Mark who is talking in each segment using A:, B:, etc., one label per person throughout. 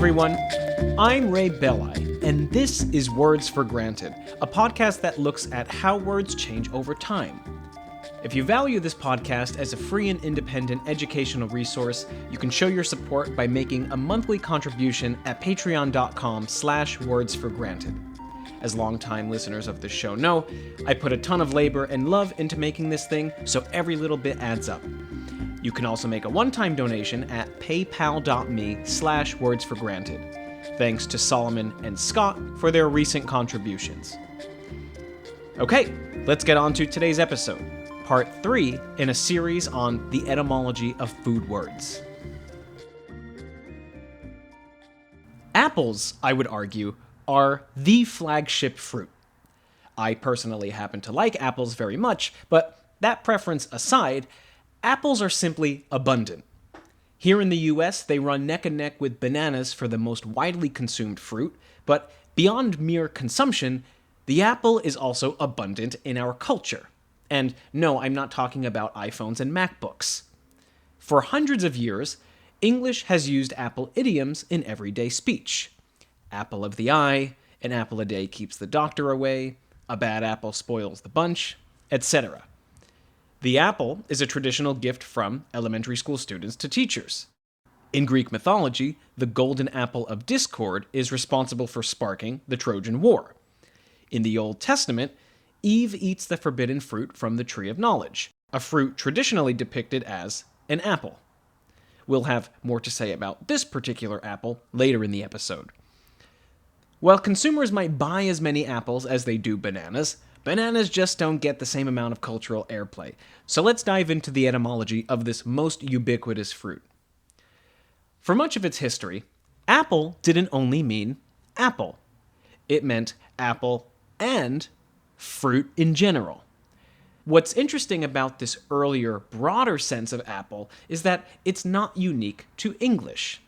A: everyone, I'm Ray Belli, and this is Words for Granted, a podcast that looks at how words change over time. If you value this podcast as a free and independent educational resource, you can show your support by making a monthly contribution at patreon.com/wordsforgranted. As longtime listeners of this show know, I put a ton of labor and love into making this thing, so every little bit adds up. You can also make a one-time donation at paypal.me/wordsforgranted. Thanks to Solomon and Scott for their recent contributions. Okay, let's get on to today's episode, part 3 in a series on the etymology of food words. Apples, I would argue, are the flagship fruit. I personally happen to like apples very much, but that preference aside, apples are simply abundant. Here in the US, they run neck and neck with bananas for the most widely consumed fruit, but beyond mere consumption, the apple is also abundant in our culture. And no, I'm not talking about iPhones and MacBooks. For hundreds of years, English has used apple idioms in everyday speech. Apple of the eye, an apple a day keeps the doctor away, a bad apple spoils the bunch, etc. The apple is a traditional gift from elementary school students to teachers. In Greek mythology, the golden apple of discord is responsible for sparking the Trojan War. In the Old Testament, Eve eats the forbidden fruit from the tree of knowledge, a fruit traditionally depicted as an apple. We'll have more to say about this particular apple later in the episode. While consumers might buy as many apples as they do bananas, bananas just don't get the same amount of cultural airplay. So let's dive into the etymology of this most ubiquitous fruit. For much of its history, apple didn't only mean apple. It meant apple and fruit in general. What's interesting about this earlier, broader sense of apple is that it's not unique to English.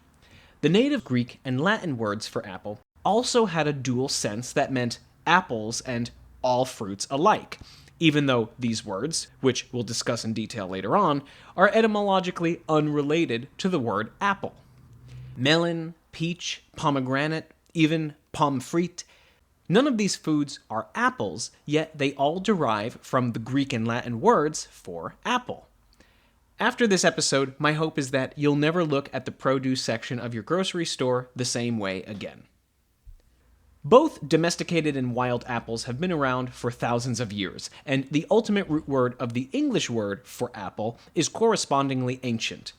A: The native Greek and Latin words for apple also had a dual sense that meant apples and all fruits alike, even though these words, which we'll discuss in detail later on, are etymologically unrelated to the word apple. Melon, peach, pomegranate, even pomme frite, none of these foods are apples, yet they all derive from the Greek and Latin words for apple. After this episode, my hope is that you'll never look at the produce section of your grocery store the same way again. Both domesticated and wild apples have been around for thousands of years, and the ultimate root word of the English word for apple is correspondingly ancient.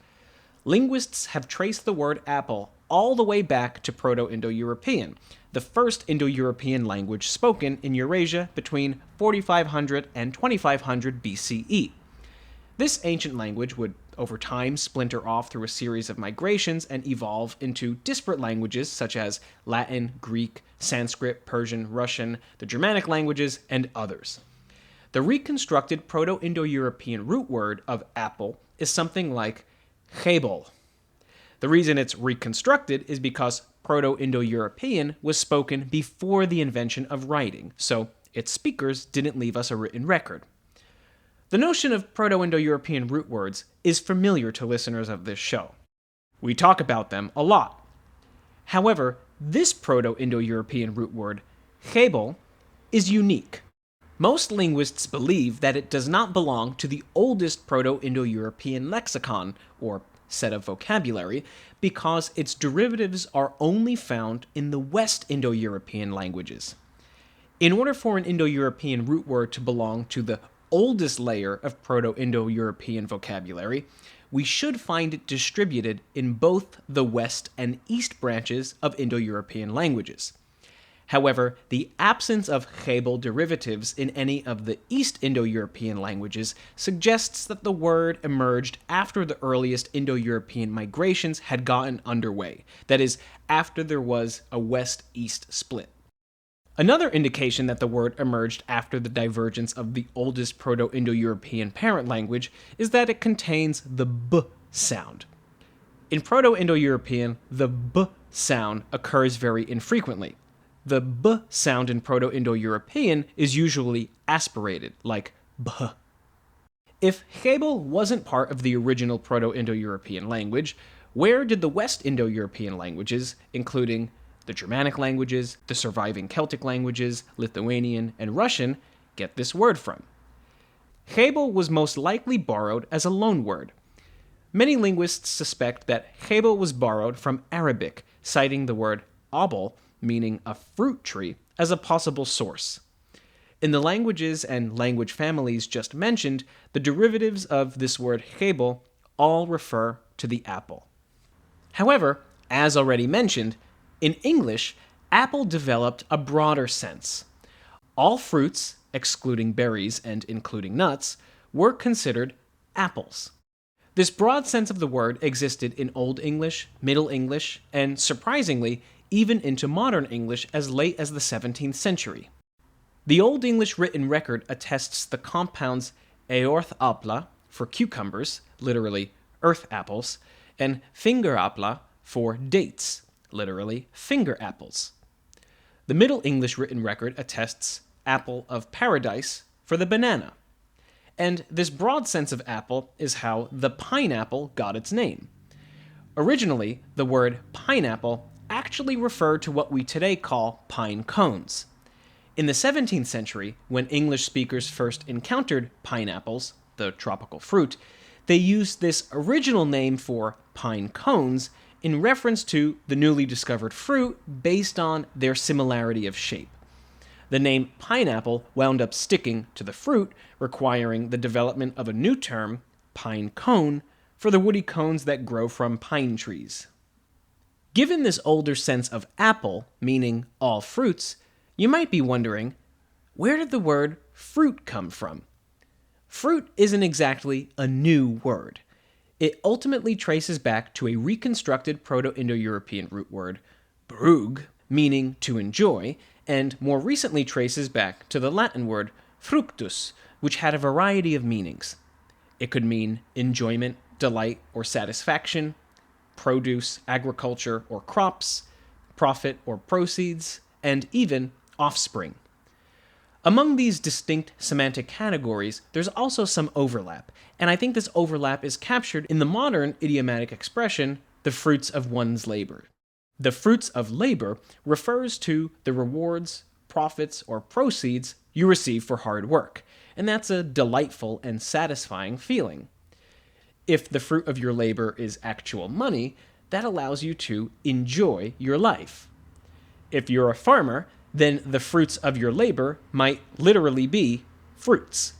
A: Linguists have traced the word apple all the way back to Proto-Indo-European, the first Indo-European language spoken in Eurasia between 4500 and 2500 BCE. This ancient language would, over time, splinter off through a series of migrations and evolve into disparate languages such as Latin, Greek, Sanskrit, Persian, Russian, the Germanic languages, and others. The reconstructed Proto-Indo-European root word of apple is something like hebel. The reason it's reconstructed is because Proto-Indo-European was spoken before the invention of writing, so its speakers didn't leave us a written record. The notion of Proto-Indo-European root words is familiar to listeners of this show. We talk about them a lot. However, this Proto-Indo-European root word, hebel, is unique. Most linguists believe that it does not belong to the oldest Proto-Indo-European lexicon, or set of vocabulary, because its derivatives are only found in the West Indo-European languages. In order for an Indo-European root word to belong to the oldest layer of Proto-Indo-European vocabulary, we should find it distributed in both the West and East branches of Indo-European languages. However, the absence of hebel derivatives in any of the East Indo-European languages suggests that the word emerged after the earliest Indo-European migrations had gotten underway, that is, after there was a West-East split. Another indication that the word emerged after the divergence of the oldest Proto-Indo-European parent language is that it contains the b sound. In Proto-Indo-European, the b sound occurs very infrequently. The b sound in Proto-Indo-European is usually aspirated, like bh. If hebel wasn't part of the original Proto-Indo-European language, Where did the West Indo-European languages, including the Germanic languages, the surviving Celtic languages, Lithuanian, and Russian, get this word from? Hebel was most likely borrowed as a loanword. Many linguists suspect that Hebel was borrowed from Arabic, citing the word abel, meaning a fruit tree, as a possible source. In the languages and language families just mentioned, the derivatives of this word Hebel all refer to the apple. However, as already mentioned, in English, apple developed a broader sense. All fruits, excluding berries and including nuts, were considered apples. This broad sense of the word existed in Old English, Middle English, and surprisingly, even into modern English as late as the 17th century. The Old English written record attests the compounds eorth apla for cucumbers, literally earth apples, and finger apla for dates, literally finger apples. The Middle English written record attests apple of paradise for the banana. And this broad sense of apple is how the pineapple got its name. Originally, the word pineapple actually referred to what we today call pine cones. In the 17th century, when English speakers first encountered pineapples, the tropical fruit, they used this original name for pine cones in reference to the newly discovered fruit based on their similarity of shape. The name pineapple wound up sticking to the fruit, requiring the development of a new term, pine cone, for the woody cones that grow from pine trees. Given this older sense of apple, meaning all fruits, you might be wondering, where did the word fruit come from? Fruit isn't exactly a new word. It ultimately traces back to a reconstructed Proto-Indo-European root word, brug, meaning to enjoy, and more recently traces back to the Latin word fructus, which had a variety of meanings. It could mean enjoyment, delight, or satisfaction, produce, agriculture, or crops, profit or proceeds, and even offspring. Among these distinct semantic categories, there's also some overlap, and I think this overlap is captured in the modern idiomatic expression, the fruits of one's labor. The fruits of labor refers to the rewards, profits, or proceeds you receive for hard work, and that's a delightful and satisfying feeling. If the fruit of your labor is actual money, that allows you to enjoy your life. If you're a farmer, then the fruits of your labor might literally be fruits.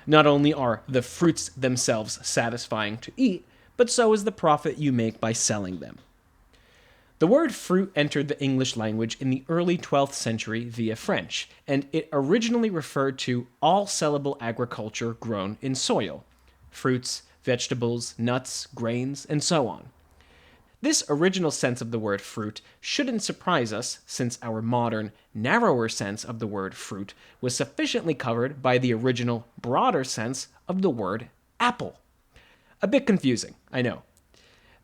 A: Not only are the fruits themselves satisfying to eat, but so is the profit you make by selling them. The word fruit entered the English language in the early 12th century via French, and it originally referred to all sellable agriculture grown in soil: fruits, vegetables, nuts, grains, and so on. This original sense of the word fruit shouldn't surprise us, since our modern, narrower sense of the word fruit was sufficiently covered by the original, broader sense of the word apple. A bit confusing, I know.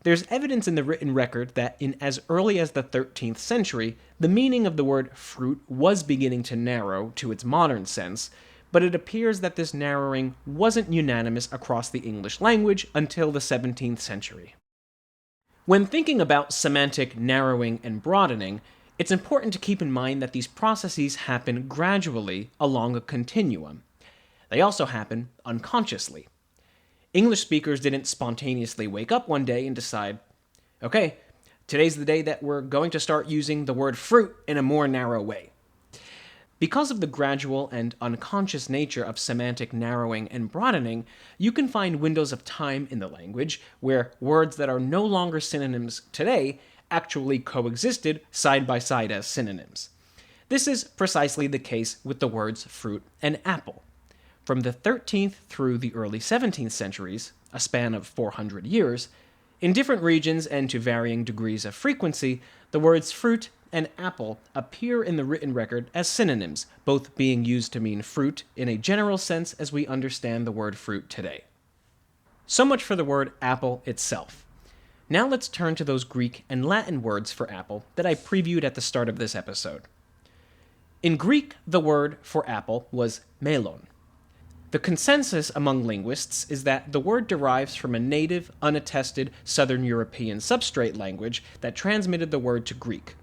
A: There's evidence in the written record that in as early as the 13th century, the meaning of the word fruit was beginning to narrow to its modern sense, but it appears that this narrowing wasn't unanimous across the English language until the 17th century. When thinking about semantic narrowing and broadening, it's important to keep in mind that these processes happen gradually along a continuum. They also happen unconsciously. English speakers didn't spontaneously wake up one day and decide, okay, today's the day that we're going to start using the word fruit in a more narrow way. Because of the gradual and unconscious nature of semantic narrowing and broadening, you can find windows of time in the language where words that are no longer synonyms today actually coexisted side by side as synonyms. This is precisely the case with the words fruit and apple. From the 13th through the early 17th centuries, a span of 400 years, in different regions and to varying degrees of frequency, the words fruit and apple appear in the written record as synonyms, both being used to mean fruit in a general sense as we understand the word fruit today. So much for the word apple itself. Now let's turn to those Greek and Latin words for apple that I previewed at the start of this episode. In Greek, the word for apple was melon. The consensus among linguists is that the word derives from a native, unattested Southern European substrate language that transmitted the word to Greek.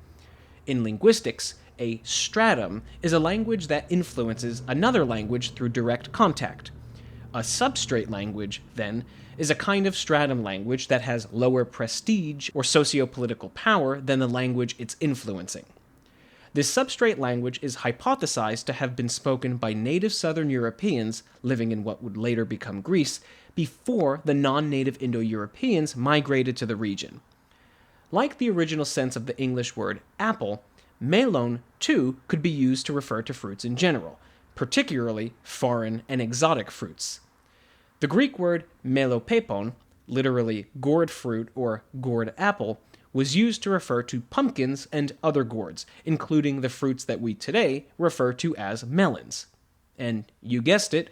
A: In linguistics, a stratum is a language that influences another language through direct contact. A substrate language, then, is a kind of stratum language that has lower prestige or socio-political power than the language it's influencing. This substrate language is hypothesized to have been spoken by native Southern Europeans living in what would later become Greece before the non-native Indo-Europeans migrated to the region. Like the original sense of the English word apple, melon, too, could be used to refer to fruits in general, particularly foreign and exotic fruits. The Greek word melopepon, literally gourd fruit or gourd apple, was used to refer to pumpkins and other gourds, including the fruits that we today refer to as melons. And you guessed it,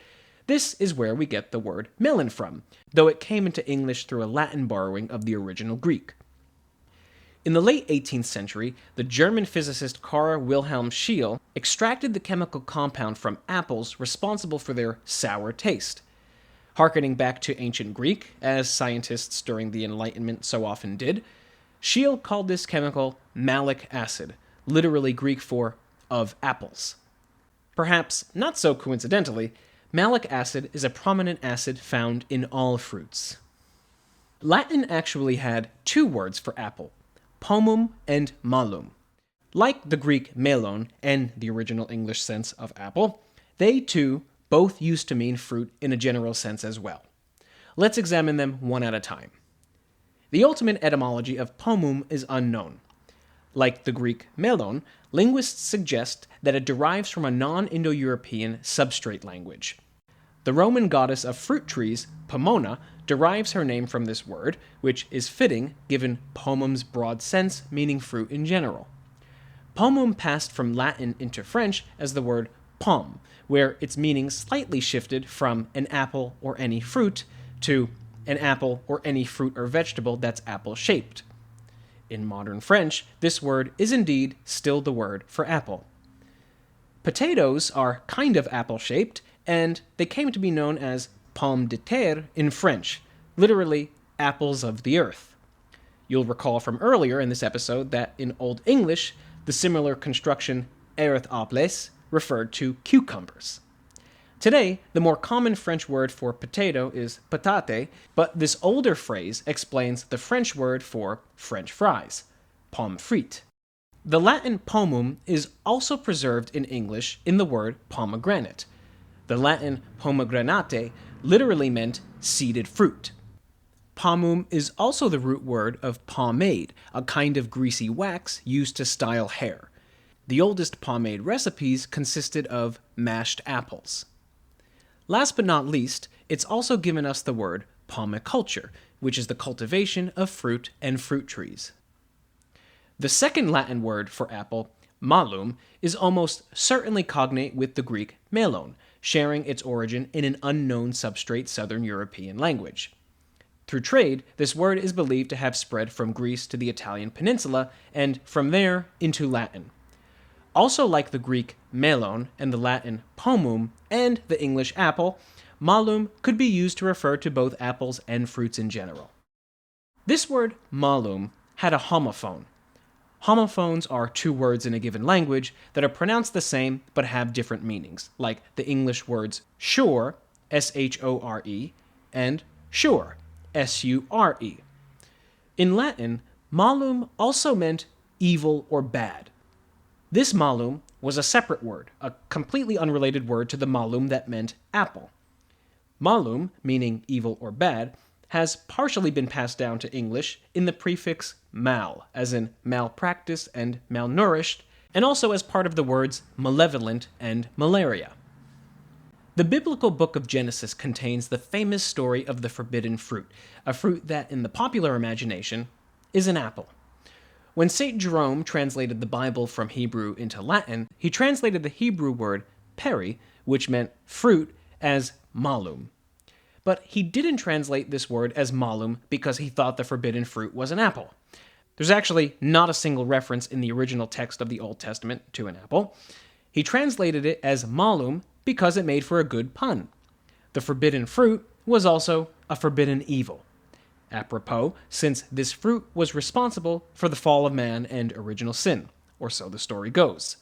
A: this is where we get the word melon from, though it came into English through a Latin borrowing of the original Greek. In the late 18th century, the German physicist Carl Wilhelm Scheele extracted the chemical compound from apples responsible for their sour taste. Harkening back to ancient Greek, as scientists during the Enlightenment so often did, Scheele called this chemical malic acid, literally Greek for of apples. Perhaps not so coincidentally, malic acid is a prominent acid found in all fruits. Latin actually had two words for apple, pomum and malum. Like the Greek melon and the original English sense of apple, they too both used to mean fruit in a general sense as well. Let's examine them one at a time. The ultimate etymology of pomum is unknown. Like the Greek melon, linguists suggest that it derives from a non-Indo-European substrate language. The Roman goddess of fruit trees, Pomona, derives her name from this word, which is fitting given pomum's broad sense meaning fruit in general. Pomum passed from Latin into French as the word pomme, where its meaning slightly shifted from an apple or any fruit to an apple or any fruit or vegetable that's apple-shaped. In modern French, this word is indeed still the word for apple. Potatoes are kind of apple-shaped, and they came to be known as pommes de terre in French, literally apples of the earth. You'll recall from earlier in this episode that in Old English, the similar construction earth apples referred to cucumbers. Today, the more common French word for potato is patate, but this older phrase explains the French word for French fries, pommes frites. The Latin pomum is also preserved in English in the word pomegranate. The Latin pomegranate literally meant seeded fruit. Pomum is also the root word of pomade, a kind of greasy wax used to style hair. The oldest pomade recipes consisted of mashed apples. Last but not least, it's also given us the word pomiculture, which is the cultivation of fruit and fruit trees. The second Latin word for apple, malum, is almost certainly cognate with the Greek melon, sharing its origin in an unknown substrate Southern European language. Through trade, this word is believed to have spread from Greece to the Italian peninsula, and from there into Latin. Also like the Greek melon and the Latin pomum and the English apple, malum could be used to refer to both apples and fruits in general. This word malum had a homophone. Homophones are two words in a given language that are pronounced the same but have different meanings, like the English words sure, S-H-O-R-E, and sure, S-U-R-E. In Latin, malum also meant evil or bad. This malum was a separate word, a completely unrelated word to the malum that meant apple. Malum, meaning evil or bad, has partially been passed down to English in the prefix mal, as in malpractice and malnourished, and also as part of the words malevolent and malaria. The biblical book of Genesis contains the famous story of the forbidden fruit, a fruit that, in the popular imagination, is an apple. When St. Jerome translated the Bible from Hebrew into Latin, he translated the Hebrew word peri, which meant fruit, as malum. But he didn't translate this word as malum because he thought the forbidden fruit was an apple. There's actually not a single reference in the original text of the Old Testament to an apple. He translated it as malum because it made for a good pun. The forbidden fruit was also a forbidden evil. Apropos, since this fruit was responsible for the fall of man and original sin, or so the story goes.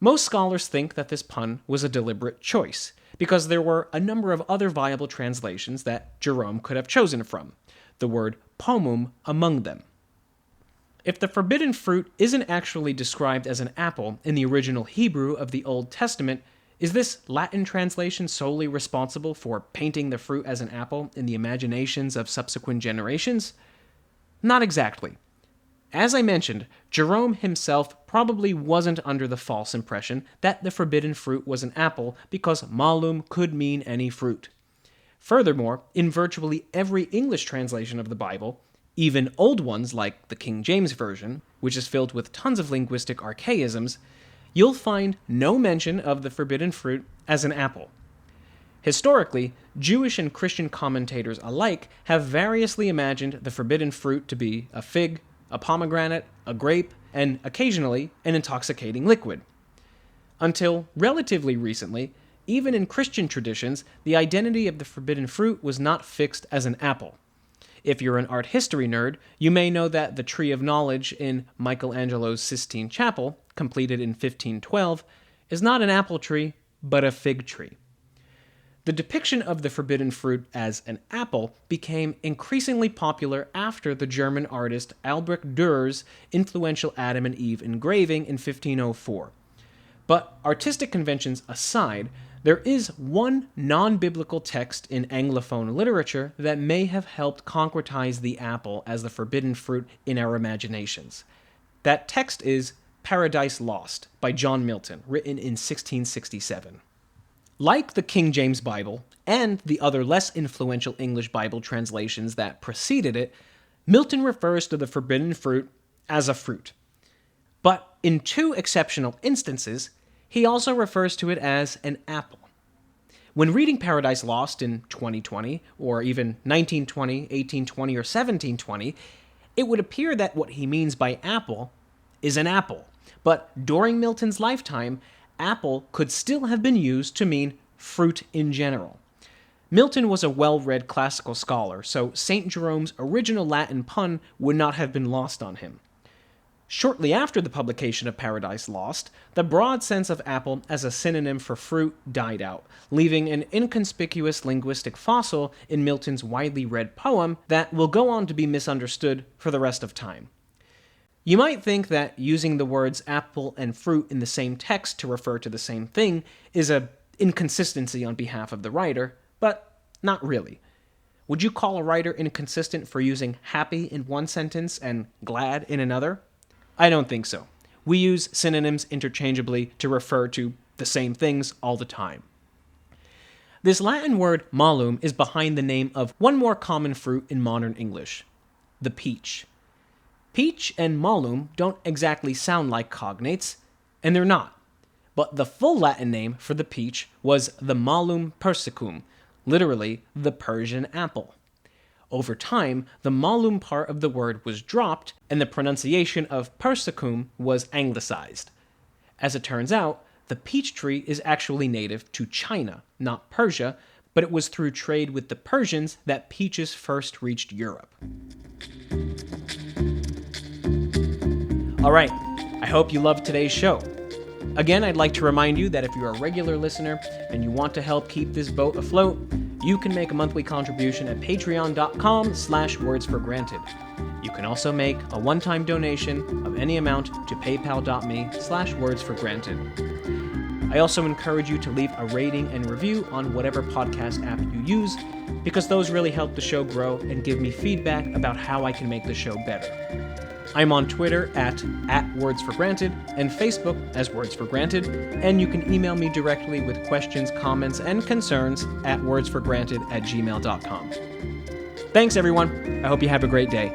A: Most scholars think that this pun was a deliberate choice, because there were a number of other viable translations that Jerome could have chosen from, the word pomum among them. If the forbidden fruit isn't actually described as an apple in the original Hebrew of the Old Testament, is this Latin translation solely responsible for painting the fruit as an apple in the imaginations of subsequent generations? Not exactly. As I mentioned, Jerome himself probably wasn't under the false impression that the forbidden fruit was an apple because malum could mean any fruit. Furthermore, in virtually every English translation of the Bible, even old ones like the King James Version, which is filled with tons of linguistic archaisms, you'll find no mention of the forbidden fruit as an apple. Historically, Jewish and Christian commentators alike have variously imagined the forbidden fruit to be a fig, a pomegranate, a grape, and occasionally an intoxicating liquid. Until relatively recently, even in Christian traditions, the identity of the forbidden fruit was not fixed as an apple. If you're an art history nerd, you may know that the Tree of Knowledge in Michelangelo's Sistine Chapel, completed in 1512, is not an apple tree, but a fig tree. The depiction of the forbidden fruit as an apple became increasingly popular after the German artist Albrecht Dürer's influential Adam and Eve engraving in 1504. But artistic conventions aside, there is one non-biblical text in Anglophone literature that may have helped concretize the apple as the forbidden fruit in our imaginations. That text is Paradise Lost by John Milton, written in 1667. Like the King James Bible and the other less influential English Bible translations that preceded it, Milton refers to the forbidden fruit as a fruit. But in two exceptional instances, he also refers to it as an apple. When reading Paradise Lost in 2020, or even 1920, 1820, or 1720, it would appear that what he means by apple is an apple. But during Milton's lifetime, apple could still have been used to mean fruit in general. Milton was a well-read classical scholar, so St. Jerome's original Latin pun would not have been lost on him. Shortly after the publication of Paradise Lost, the broad sense of apple as a synonym for fruit died out, leaving an inconspicuous linguistic fossil in Milton's widely read poem that will go on to be misunderstood for the rest of time. You might think that using the words apple and fruit in the same text to refer to the same thing is an inconsistency on behalf of the writer, but not really. Would you call a writer inconsistent for using happy in one sentence and glad in another? I don't think so. We use synonyms interchangeably to refer to the same things all the time. This Latin word malum is behind the name of one more common fruit in modern English, the peach. Peach and malum don't exactly sound like cognates, and they're not. But the full Latin name for the peach was the malum persicum, literally the Persian apple. Over time, the malum part of the word was dropped, and the pronunciation of persicum was anglicized. As it turns out, the peach tree is actually native to China, not Persia, but it was through trade with the Persians that peaches first reached Europe. Alright, I hope you loved today's show. Again, I'd like to remind you that if you're a regular listener and you want to help keep this boat afloat, you can make a monthly contribution at patreon.com/wordsforgranted. You can also make a one-time donation of any amount to paypal.me/wordsforgranted. I also encourage you to leave a rating and review on whatever podcast app you use, because those really help the show grow and give me feedback about how I can make the show better. I'm on Twitter at @WordsForGranted and Facebook as Words for Granted, and you can email me directly with questions, comments, and concerns at wordsforgranted@gmail.com. Thanks, everyone. I hope you have a great day.